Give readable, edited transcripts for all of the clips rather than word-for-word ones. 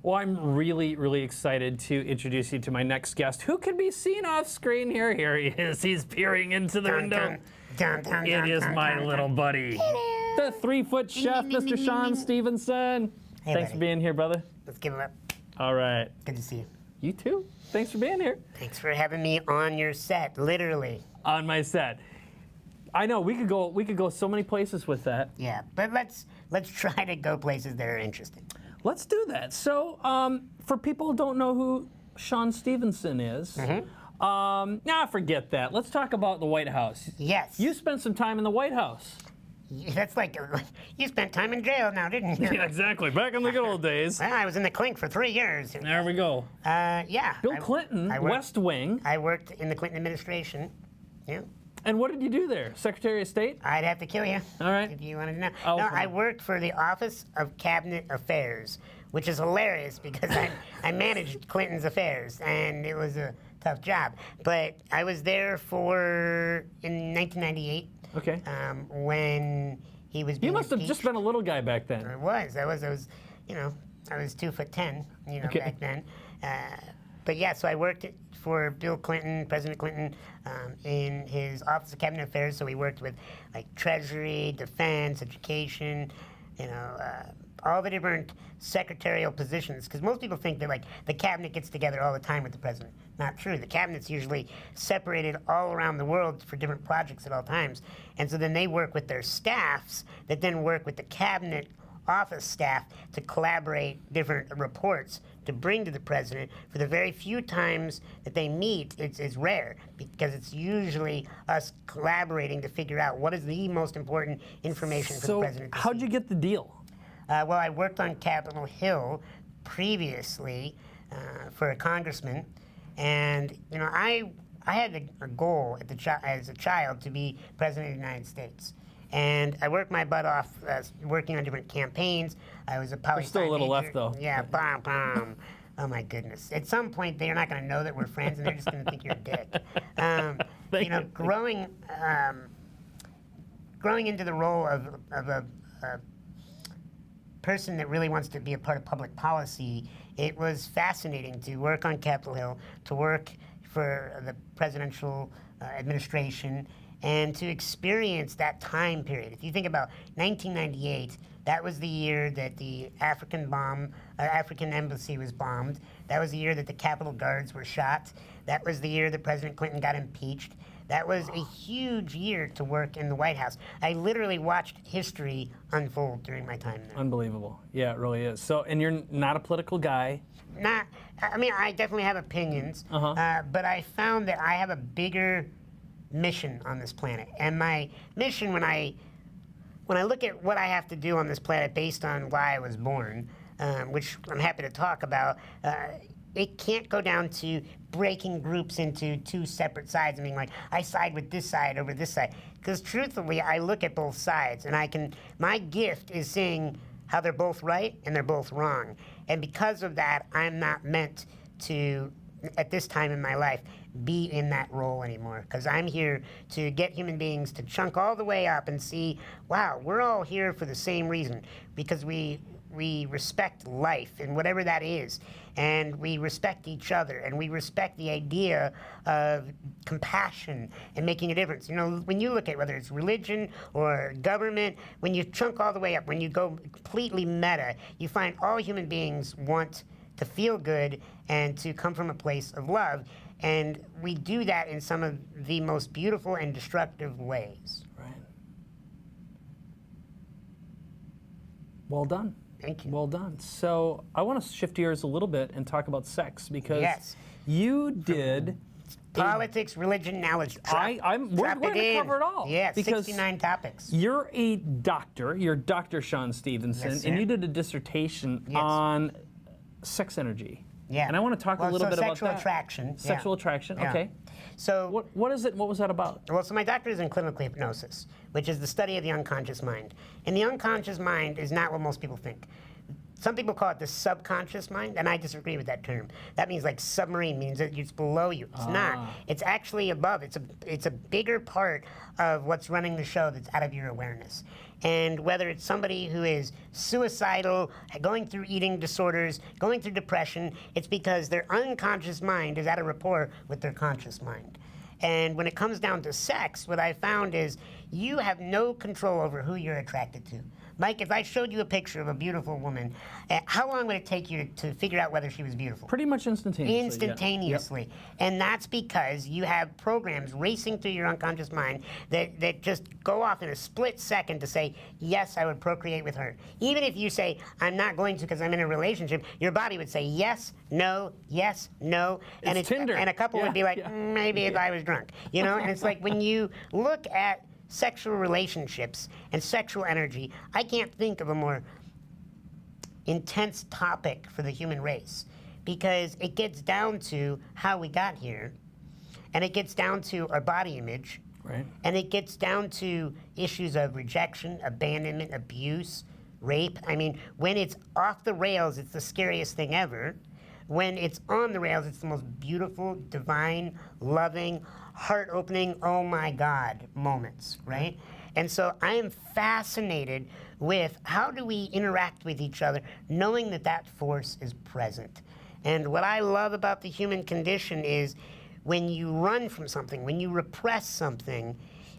Well, I'm really, really excited to introduce you to my next guest, who can be seen off screen here. Here he is. He's peering into the window. It is my little buddy, the 3-foot chef, Mr. Sean Stephenson. Hey, Thanks for being here, brother. Let's give it up. All right. Good to see you. You too. Thanks for being here. Thanks for having me on your set, literally. On my set. I know we could go so many places with that. Yeah, but let's try to go places that are interesting. Let's do that. So, for people who don't know who Sean Stephenson is, forget that. Let's talk about the White House. Yes. You spent some time in the White House. That's like, you spent time in jail now, didn't you? Yeah, exactly. Back in the good old days. Well, I was in the clink for 3 years. There we go. Yeah. Bill Clinton, West Wing. I worked in the Clinton administration. Yeah. And what did you do there? Secretary of State? I'd have to kill you. All right. If you wanted to know. Oh, no, fine. I worked for the Office of Cabinet Affairs, which is hilarious because I managed Clinton's affairs, and it was a tough job. But I was there in 1998. Okay. When he was being You must have impeached. just been a little guy back then. I was, you know, I was 2'10", you know, Okay. back then. But yeah, so I worked for Bill Clinton, President Clinton, in his Office of Cabinet Affairs. So we worked with like Treasury, Defense, Education, you know, all the different secretarial positions. Because most people think that like the cabinet gets together all the time with the president. Not true. The cabinet's usually separated all around the world for different projects at all times. And so then they work with their staffs that then work with the cabinet office staff to collaborate different reports to bring to the president. For the very few times that they meet, it's rare because it's usually us collaborating to figure out what is the most important information for the president to how'd see. you get the deal? Well, I worked on Capitol Hill previously for a congressman, and you know I had a goal as a child to be president of the United States. And I worked my butt off working on different campaigns. I was a poli There's still a little left, though. Yeah, bam, bam. Oh my goodness! At some point, they're not going to know that we're friends, and they're just going to think you're a dick. You know, growing into the role of a person that really wants to be a part of public policy, it was fascinating to work on Capitol Hill, to work for the presidential administration, and to experience that time period. If you think about 1998, that was the year that the African embassy was bombed. That was the year that the Capitol Guards were shot. That was the year that President Clinton got impeached. That was a huge year to work in the White House. I literally watched history unfold during my time there. Unbelievable. Yeah, it really is. So, and you're not a political guy. I mean, I definitely have opinions, but I found that I have a bigger mission on this planet. And my mission, when I look at what I have to do on this planet based on why I was born, which I'm happy to talk about, it can't go down to breaking groups into two separate sides and being like, I side with this side over this side. Because truthfully, I look at both sides, and my gift is seeing how they're both right and they're both wrong. And because of that, I'm not meant to, at this time in my life, be in that role anymore. Because I'm here to get human beings to chunk all the way up and see, wow, we're all here for the same reason. Because we respect life and whatever that is, and we respect each other, and we respect the idea of compassion and making a difference. You know, when you look at whether it's religion or government, when you chunk all the way up, when you go completely meta, you find all human beings want to feel good and to come from a place of love, and we do that in some of the most beautiful and destructive ways. Right. Well done. Thank you. Well done. So I want to shift gears a little bit and talk about sex, because Yes. you did Politics, religion, now it's we're going to cover it all. Yeah, because 69 topics. You're a doctor. You're Dr. Sean Stephenson, Yes, sir. and you did a dissertation on sex energy. Yeah. And I want to talk a little bit about that. Sexual attraction. Sexual attraction. Yeah. Okay. So What is it? What was that about? Well, so my doctorate is in clinical hypnosis, which is the study of the unconscious mind. And the unconscious mind is not what most people think. some people call it the subconscious mind, and I disagree with that term. That means like submarine means that it's below you. It's not. It's actually above. It's a bigger part of what's running the show that's out of your awareness. And whether it's somebody who is suicidal, going through eating disorders, going through depression, it's because their unconscious mind is out of rapport with their conscious mind. And when it comes down to sex, what I found is you have no control over who you're attracted to. Mike, if I showed you a picture of a beautiful woman, how long would it take you to figure out whether she was beautiful? Pretty much instantaneously. Instantaneously. Yeah. Yep. And that's because you have programs racing through your unconscious mind that just go off in a split second to say, yes, I would procreate with her. Even if you say, I'm not going to because I'm in a relationship, your body would say yes, no, yes, no. It's Tinder. And a couple would be like, maybe if I was drunk. You know, and it's like when you look at sexual relationships and sexual energy, I can't think of a more intense topic for the human race, because it gets down to how we got here, and it gets down to our body image, right, and it gets down to issues of rejection, abandonment, abuse, rape. I mean, when it's off the rails, it's the scariest thing ever. When it's on the rails, it's the most beautiful, divine, loving, heart-opening, oh my God moments, right? And so I am fascinated with how do we interact with each other knowing that that force is present. And what I love about the human condition is when you run from something, when you repress something,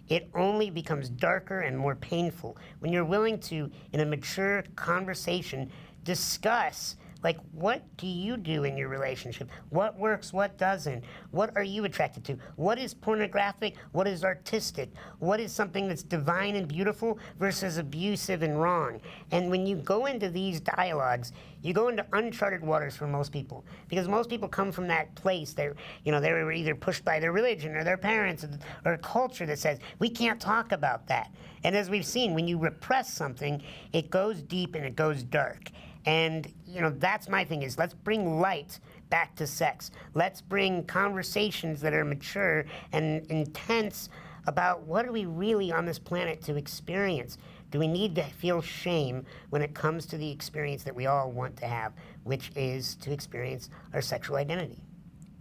it only becomes darker and more painful. When you're willing to, in a mature conversation, discuss, like, what do you do in your relationship? What works, what doesn't? What are you attracted to? What is pornographic? What is artistic? What is something that's divine and beautiful versus abusive and wrong? And when you go into these dialogues, you go into uncharted waters for most people, because most people come from that place that, you know, they were either pushed by their religion or their parents or a culture that says, we can't talk about that. And as we've seen, when you repress something, it goes deep and it goes dark. And, you know, that's my thing is, let's bring light back to sex. Let's bring conversations that are mature and intense about what are we really on this planet to experience. Do we need to feel shame when it comes to the experience that we all want to have, which is to experience our sexual identity?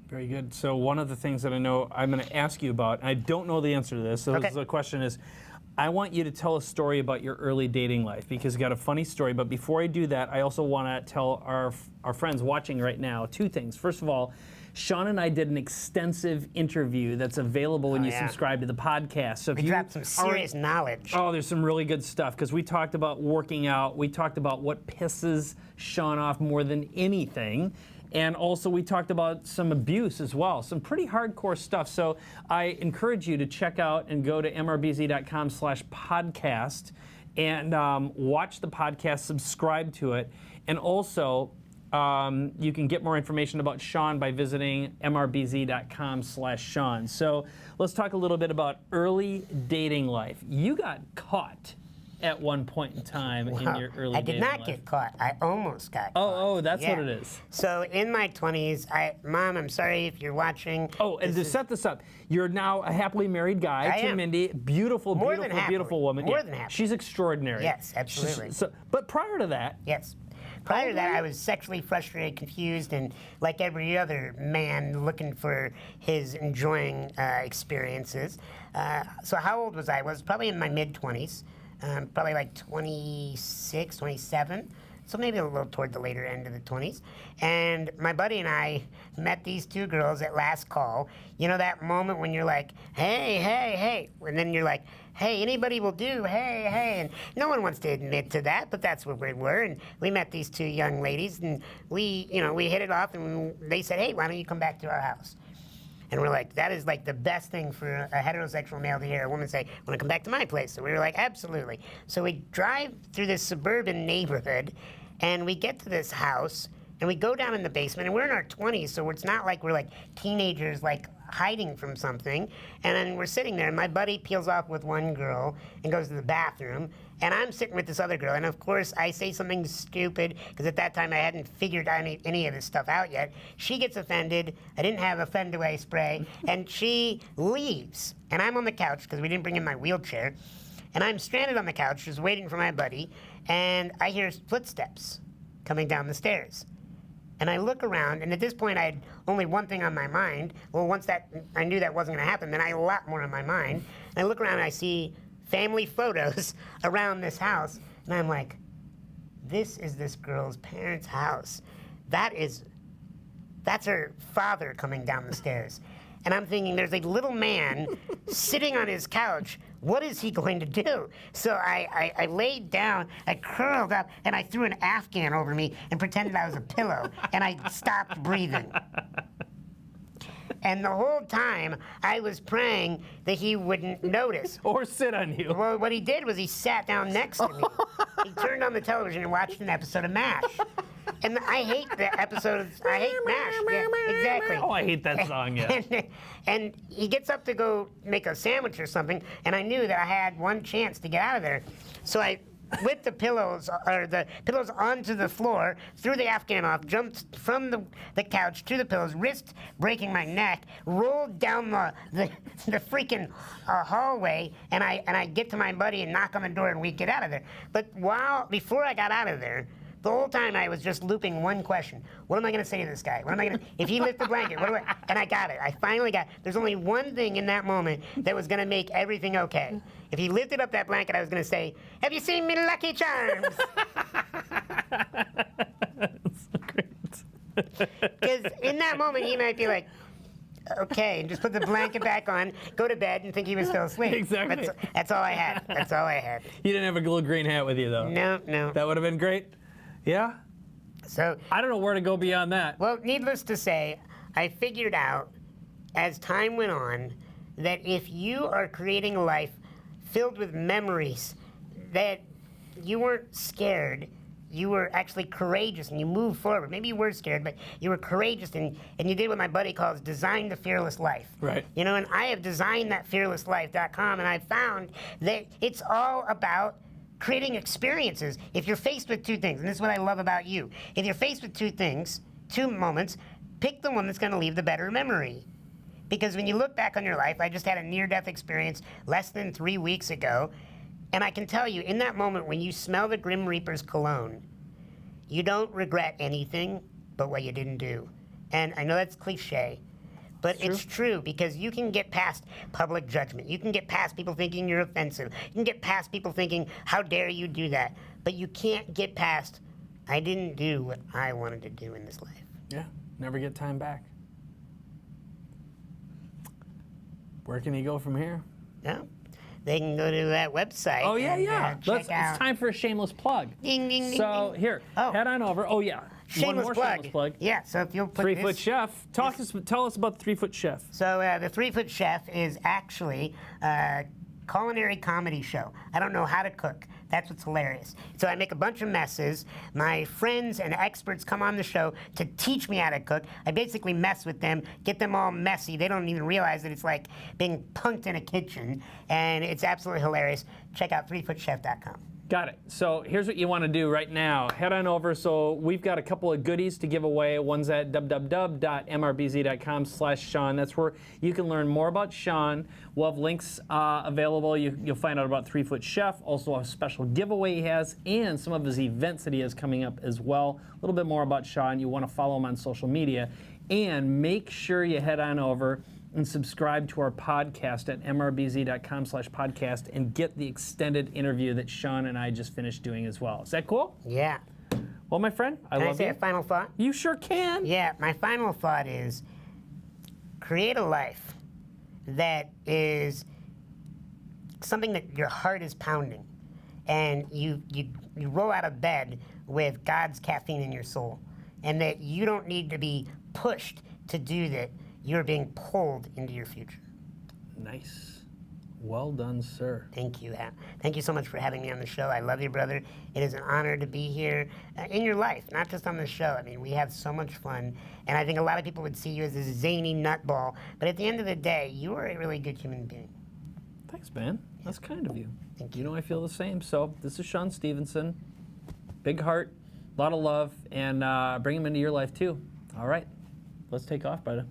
Very good. So one of the things that I know I'm going to ask you about, and I don't know the answer to this, so okay. The question is, I want you to tell a story about your early dating life, because you got a funny story. But before I do that, I also want to tell our friends watching right now two things. First of all, Sean and I did an extensive interview that's available when you subscribe to the podcast. So if you dropped some serious knowledge. Oh, there's some really good stuff, because we talked about working out. We talked about what pisses Sean off more than anything. And also we talked about some abuse as well, some pretty hardcore stuff. So I encourage you to check out and go to mrbz.com/podcast and watch the podcast, subscribe to it. And also you can get more information about Sean by visiting mrbz.com/Sean. So let's talk a little bit about early dating life. You got caught at one point in time in your early dating life. I did not get caught. I almost got caught. Oh, that's what it is. So in my 20s, Mom, I'm sorry if you're watching. Oh, and to set this up, you're now a happily married guy to Mindy. Beautiful, beautiful woman. More than happy. She's extraordinary. Yes, absolutely. But prior to that. Yes. Prior to that, I was sexually frustrated, confused, and like every other man looking for his enjoying experiences. So how old was I? I was probably in my mid-20s. Probably like 26, 27, so maybe a little toward the later end of the 20s. And my buddy and I met these two girls at last call. You know that moment when you're like, hey, hey, hey, and then you're like, hey, anybody will do, hey, hey, and no one wants to admit to that, but that's what we were. And we met these two young ladies, and we hit it off, and they said, hey, why don't you come back to our house? And we're like, that is like the best thing for a heterosexual male to hear a woman say, want to come back to my place? So we were like, absolutely. So we drive through this suburban neighborhood, and we get to this house, and we go down in the basement, and we're in our 20s, so it's not like we're like teenagers like hiding from something. And then we're sitting there, and my buddy peels off with one girl and goes to the bathroom, and I'm sitting with this other girl, and of course I say something stupid, because at that time I hadn't figured any of this stuff out yet. She gets offended, I didn't have a fend-away spray, and she leaves. And I'm on the couch, because we didn't bring in my wheelchair, and I'm stranded on the couch just waiting for my buddy, and I hear footsteps. coming down the stairs. And I look around, and at this point I had only one thing on my mind. Well, once that I knew that wasn't going to happen, then I had a lot more on my mind. And I look around and I see family photos around this house, and I'm like, this is this girl's parents' house. That's her father coming down the stairs. And I'm thinking, there's a little man sitting on his couch. What is he going to do? So I laid down, I curled up, and I threw an Afghan over me and pretended I was a pillow, and I stopped breathing. And the whole time, I was praying that he wouldn't notice. Or sit on you. Well, what he did was he sat down next to me. He turned on the television and watched an episode of MASH. And I hate the episodes. I hate MASH. Yeah, exactly. Oh, I hate that song, yeah. And he gets up to go make a sandwich or something, and I knew that I had one chance to get out of there. So I whipped the pillows onto the floor, threw the Afghan off, jumped from the couch to the pillows, wrist breaking my neck, rolled down the freaking hallway, and I get to my buddy and knock on the door and we get out of there. But before I got out of there, the whole time I was just looping one question. What am I going to say to this guy? What am I going to, if he lifts the blanket, what do I, and I got it. I finally got it. There's only one thing in that moment that was going to make everything okay. If he lifted up that blanket, I was going to say, have you seen me Lucky Charms? That's so great. Because in that moment, he might be like, okay, and just put the blanket back on, go to bed, and think he was still asleep. Exactly. That's all I had. That's all I had. You didn't have a little green hat with you, though. No. That would have been great. Yeah? So I don't know where to go beyond that. Well, needless to say, I figured out as time went on that if you are creating a life filled with memories, that you weren't scared, you were actually courageous and you moved forward. Maybe you were scared, but you were courageous and you did what my buddy calls design the fearless life. Right. You know, and I have designed that fearlesslife.com, and I found that it's all about creating experiences. If you're faced with two things, and this is what I love about you, if you're faced with two things, two moments, pick the one that's going to leave the better memory. Because when you look back on your life, I just had a near-death experience less than 3 weeks ago, and I can tell you, in that moment when you smell the Grim Reaper's cologne, you don't regret anything but what you didn't do. And I know that's cliche, but it's true, because you can get past public judgment. You can get past people thinking you're offensive. You can get past people thinking, how dare you do that? But you can't get past, I didn't do what I wanted to do in this life. Yeah, never get time back. Where can you go from here? No, they can go to that website. Oh, yeah, and, check out. It's time for a shameless plug. Ding, ding, ding, So, ding. here, Oh. head on over. Oh, yeah. Shameless One more plug. shameless plug. Yeah, so if you'll put 3 Foot this- Chef. Tell us about the 3 Foot Chef. So the 3 Foot Chef is actually a culinary comedy show. I don't know how to cook. That's what's hilarious. So I make a bunch of messes. My friends and experts come on the show to teach me how to cook. I basically mess with them, get them all messy. They don't even realize that it's like being punked in a kitchen, and it's absolutely hilarious. Check out 3footchef.com. Got it. So here's what you want to do right now. Head on over. So we've got a couple of goodies to give away. One's at www.mrbz.com/Sean. That's where you can learn more about Sean. We'll have links available. You'll find out about 3 Foot Chef, also a special giveaway he has, and some of his events that he has coming up as well. A little bit more about Sean. You want to follow him on social media. And make sure you head on over and subscribe to our podcast at mrbz.com/podcast and get the extended interview that Sean and I just finished doing as well. Is that cool? Yeah. Well, my friend, I Can I love say you. a final thought? You sure can. Yeah, my final thought is create a life that is something that your heart is pounding, and you roll out of bed with God's caffeine in your soul, and that you don't need to be pushed to do that. You're being pulled into your future. Nice. Well done, sir. Thank you. Thank you so much for having me on the show. I love you, brother. It is an honor to be here in your life, not just on the show. I mean, we have so much fun, and I think a lot of people would see you as this zany nutball, but at the end of the day, you are a really good human being. Thanks, man. That's kind of you. Thank You know I feel the same. So this is Sean Stephenson. Big heart, a lot of love, and bring him into your life too. All right. Let's take off, brother.